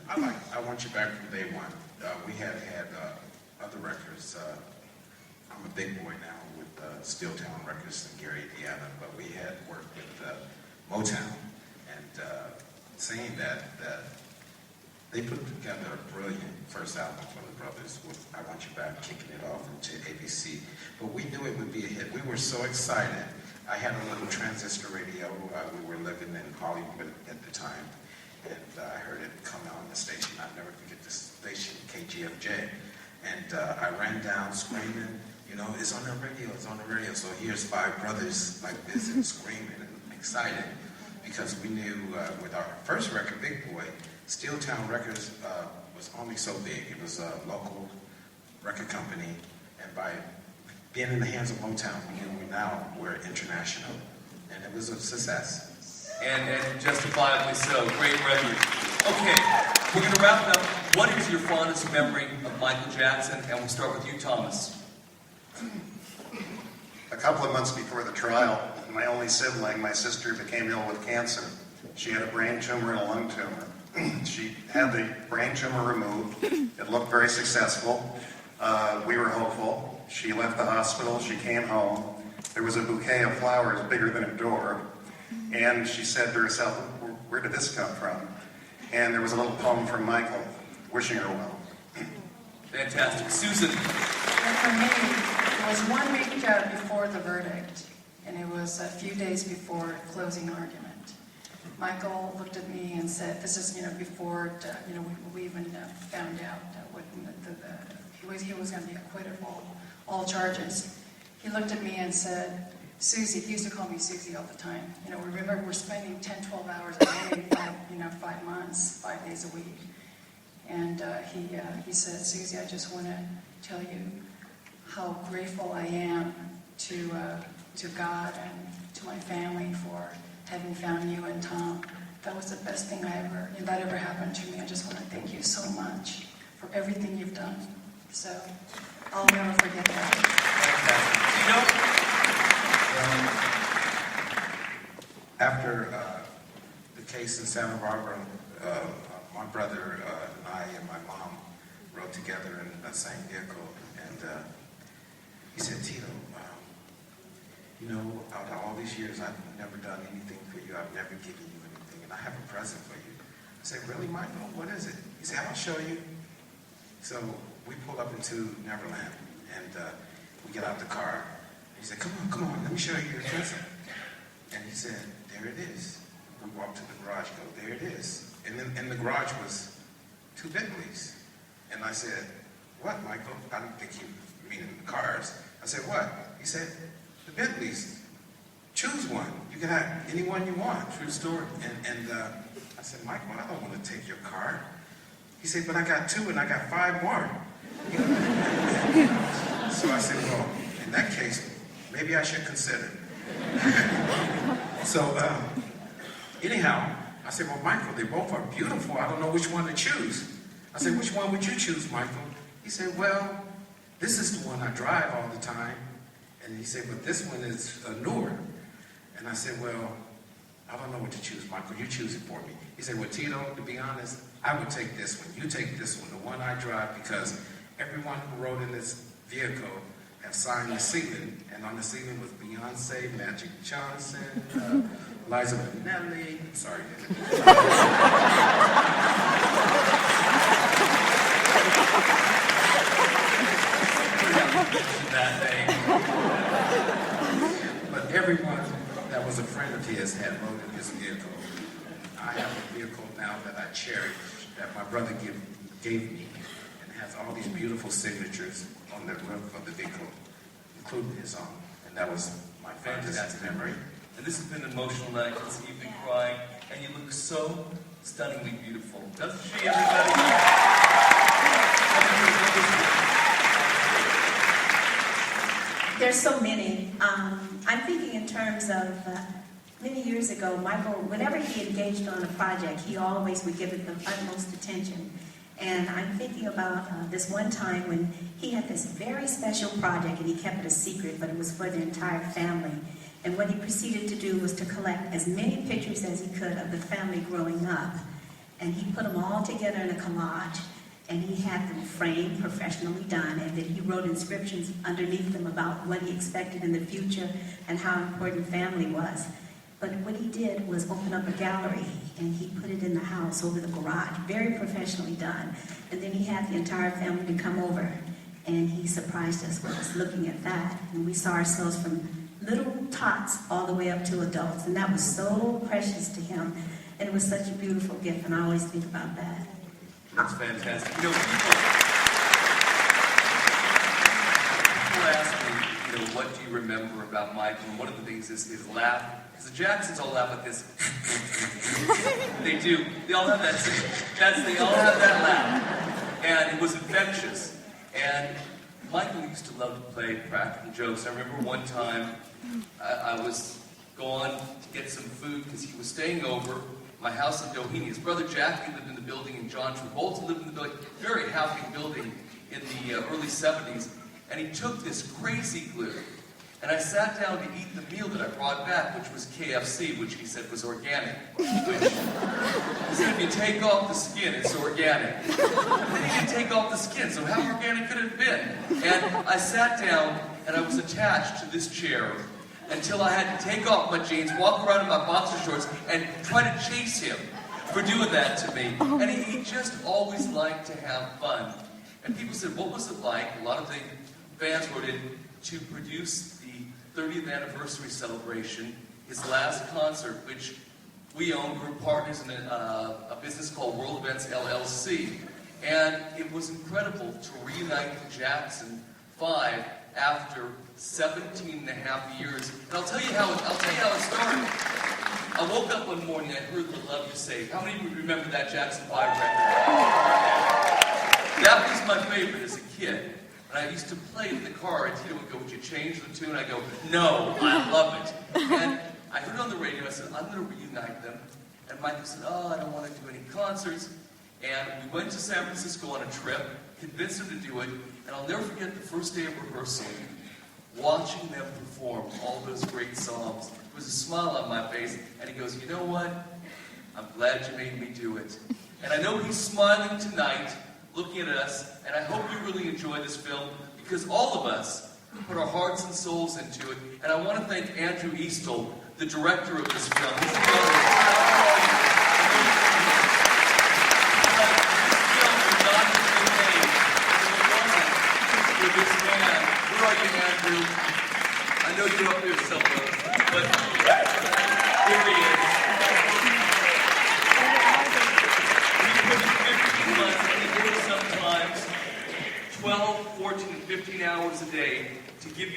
I Want You Back from day one. We had other records. I'm a big boy now with Steeltown Records in Gary, Indiana, but we had worked with Motown, and saying that they put together a brilliant first album for the brothers with I Want You Back, kicking it off into ABC. But we knew it would be a hit. We were so excited. I had a little transistor radio. We were living in Hollywood at the time, and I heard it come out on the station. I'll never forget this station, KGFJ. And I ran down screaming, you know, it's on the radio, it's on the radio. So here's five brothers like this and screaming and excited, because we knew with our first record, Big Boy, Steeltown Records was only so big. It was a local record company, and by being in the hands of Motown, we knew now we're international, and it was a success. And justifiably so. Great record. Okay, we're going to wrap it up. What is your fondest memory of Michael Jackson? And we'll start with you, Thomas. A couple of months before the trial, my only sibling, my sister, became ill with cancer. She had a brain tumor and a lung tumor. She had the brain tumor removed. It looked very successful. We were hopeful. She left the hospital. She came home. There was a bouquet of flowers bigger than a door. And she said to herself, where did this come from? And there was a little poem from Michael, wishing her well. Fantastic. Susan. And for me, it was 1 week before the verdict, and it was a few days before closing argument. Michael looked at me and said, this is, before, we even found out what he was going to be acquitted of all charges. He looked at me and said, Susie, he used to call me Susie all the time. Remember, we're spending 10, 12 hours a day, 5 months, 5 days a week. And he said, Susie, I just want to tell you how grateful I am to God and to my family for having found you and Tom. That was the best thing that ever happened to me. I just want to thank you so much for everything you've done. So I'll never forget that. After the case in Santa Barbara, my brother and I and my mom rode together in that same vehicle, and he said, Tito, out of all these years, I've never done anything for you. I've never given you anything, and I have a present for you. I said, really, Michael? What is it? He said, I'll show you. So we pull up into Neverland, and we get out the car. He said, come on, let me show you your present. And he said, there it is. We walked to the garage, go, there it is. And then in the garage was 2 Bentleys. And I said, what, Michael? I don't think you mean the cars. I said, what? He said, the Bentleys. Choose one. You can have any one you want. True story. And I said, Michael, I don't want to take your car. He said, but I got 2 and I got 5 more. So I said, well, in that case, maybe I should consider. So anyhow, I said, well, Michael, they both are beautiful. I don't know which one to choose. I said, which one would you choose, Michael? He said, well, this is the one I drive all the time. And he said, but this one is newer. And I said, well, I don't know what to choose, Michael. You choose it for me. He said, well, Tito, to be honest, I would take this one. You take this one, the one I drive, because everyone who rode in this vehicle have signed the ceiling. And on the ceiling was Beyonce, Magic Johnson, Liza Minnelli. Sorry. That name. But everyone that was a friend of his had rode in his vehicle. I have a vehicle now that I cherish, that my brother gave me, and has all these beautiful signatures on the roof of the vehicle, including his own. And that was my fantastic memory. And this has been an emotional night. I can see you've been crying, and you look so stunningly beautiful. Doesn't she, everybody? There's so many. I'm thinking in terms of many years ago, Michael, whenever he engaged on a project, he always would give it the utmost attention. And I'm thinking about this one time when he had this very special project, and he kept it a secret, but it was for the entire family. And what he proceeded to do was to collect as many pictures as he could of the family growing up. And he put them all together in a collage, and he had them framed, professionally done, and then he wrote inscriptions underneath them about what he expected in the future and how important family was. But what he did was open up a gallery, and he put it in the house over the garage, very professionally done. And then he had the entire family to come over, and he surprised us with us looking at that. And we saw ourselves from little tots all the way up to adults, and that was so precious to him. And it was such a beautiful gift, and I always think about that. That's fantastic. You know, people ask me, you know, what do you remember about Michael? And one of the things is his laugh. Because the Jacksons all laugh like this. They do. They all have that. They all have that laugh. And it was infectious. And Michael used to love to play practical jokes. I remember one time I was going to get some food because he was staying over my house in Doheny. His brother Jackie lived in the building, and John Travolta lived in the building. Very happy building in the early 70s. And he took this crazy glue. And I sat down to eat the meal that I brought back, which was KFC, which he said was organic. Which, he said, if you take off the skin, it's organic. But then he didn't take off the skin, so how organic could it have been? And I sat down, and I was attached to this chair until I had to take off my jeans, walk around in my boxer shorts, and try to chase him for doing that to me. And he just always liked to have fun. And people said, what was it like? A lot of the fans wrote in to produce the 30th anniversary celebration, his last concert, which we own. We're partners in a business called World Events LLC. And it was incredible to reunite the Jackson 5 after 17 and a half years. And I'll tell you how it started. I woke up one morning, I heard the Love You Save. How many of you remember that Jackson 5 record? That was my favorite as a kid. And I used to play it in the car, and Tito would go, would you change the tune? I go, no, I love it. And I heard it on the radio, I said, I'm going to reunite them. And Michael said, oh, I don't want to do any concerts. And we went to San Francisco on a trip, convinced him to do it, and I'll never forget the first day of rehearsal, watching them perform all those great songs. There was a smile on my face, and he goes, you know what? I'm glad you made me do it. And I know he's smiling tonight, looking at us, and I hope you really enjoy this film, because all of us put our hearts and souls into it. And I want to thank Andrew Eastle, the director of this film. This film would not have been made if it wasn't for this man. Where are you, Andrew? I know you're up there somewhere, but here he is. We put 15 months, and we work sometimes 12, 14, 15 hours a day to give you